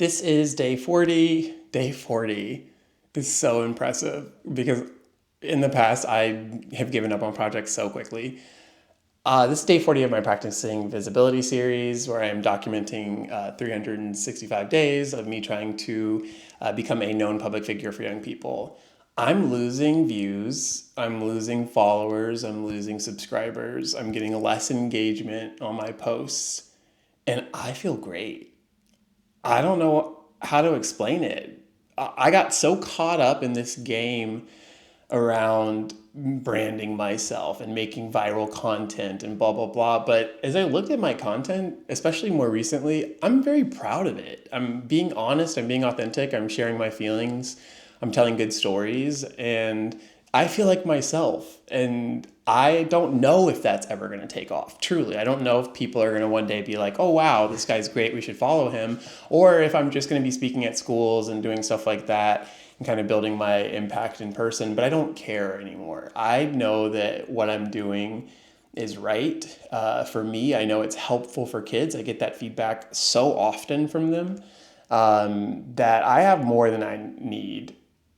This is day 40. Day 40 is so impressive because in the past I have given up on projects so quickly. This is day 40 of my Practicing Visibility series where I am documenting 365 days of me trying to become a known public figure for young people. I'm losing views, I'm losing followers, I'm losing subscribers, I'm getting less engagement on my posts, and I feel great. I don't know how to explain it. I got so caught up in this game around branding myself and making viral content and blah, blah, blah. But as I looked at my content, especially more recently, I'm very proud of it. I'm being honest, I'm being authentic, I'm sharing my feelings, I'm telling good stories, and I feel like myself. And I don't know if that's ever going to take off. Truly, I don't know if people are going to one day be like, oh, wow, this guy's great, we should follow him. Or if I'm just going to be speaking at schools and doing stuff like that and kind of building my impact in person. But I don't care anymore. I know that what I'm doing is right for me. I know it's helpful for kids. I get that feedback so often from them that I have more than I need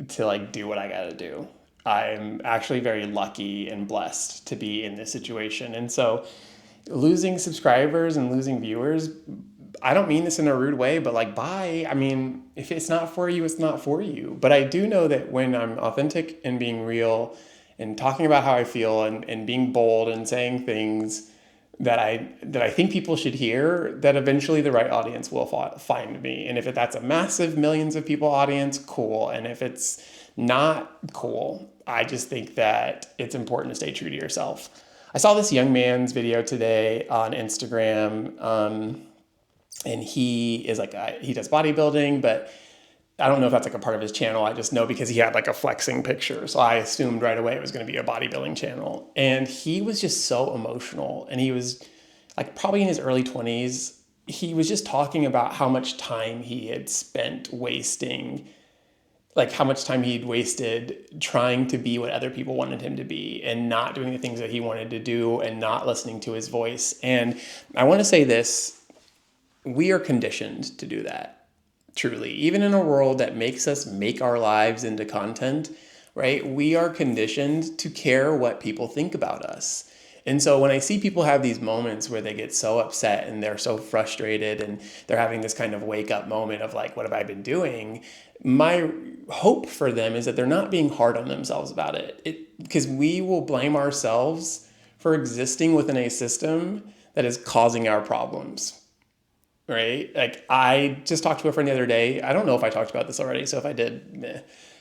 to like do what I got to do. I'm actually very lucky and blessed to be in this situation. And so losing subscribers and losing viewers, I don't mean this in a rude way, but like, bye. I mean, if it's not for you, it's not for you. But I do know that when I'm authentic and being real and talking about how I feel and being bold and saying things that I think people should hear, that eventually the right audience will find me. And if that's a massive millions of people audience, cool. And if it's not, cool. I just think that it's important to stay true to yourself. I saw this young man's video today on Instagram, and he is like he does bodybuilding, but I don't know if that's like a part of his channel. I just know because he had like a flexing picture. So I assumed right away it was going to be a bodybuilding channel. And he was just so emotional. And he was like probably in his early 20s. He was just talking about how much time he had spent wasting, like how much time he'd wasted trying to be what other people wanted him to be and not doing the things that he wanted to do and not listening to his voice. And I want to say this, we are conditioned to do that. Truly, even in a world that makes us make our lives into content, right? We are conditioned to care what people think about us. And so when I see people have these moments where they get so upset and they're so frustrated and they're having this kind of wake up moment of like, what have I been doing? My hope for them is that they're not being hard on themselves about it. Because we will blame ourselves for existing within a system that is causing our problems, right? Like I just talked to a friend the other day. I don't know if I talked about this already, so if I did, meh.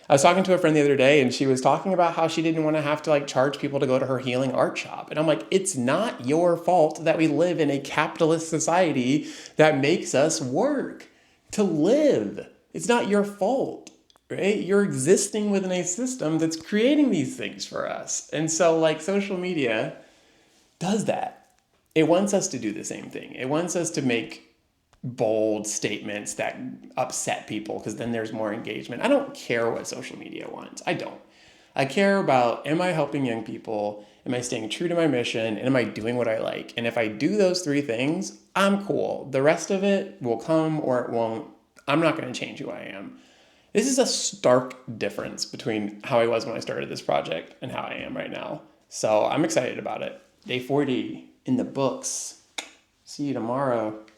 I was talking to a friend the other day and she was talking about how she didn't want to have to like charge people to go to her healing art shop. And I'm like, it's not your fault that we live in a capitalist society that makes us work to live. It's not your fault, right? You're existing within a system that's creating these things for us. And so like social media does that. It wants us to do the same thing. It wants us to make bold statements that upset people because then there's more engagement. I don't care what social media wants. I don't. I care about, am I helping young people? Am I staying true to my mission? And am I doing what I like? And if I do those three things, I'm cool. The rest of it will come or it won't. I'm not going to change who I am. This is a stark difference between how I was when I started this project and how I am right now. So I'm excited about it. Day 40 in the books. See you tomorrow.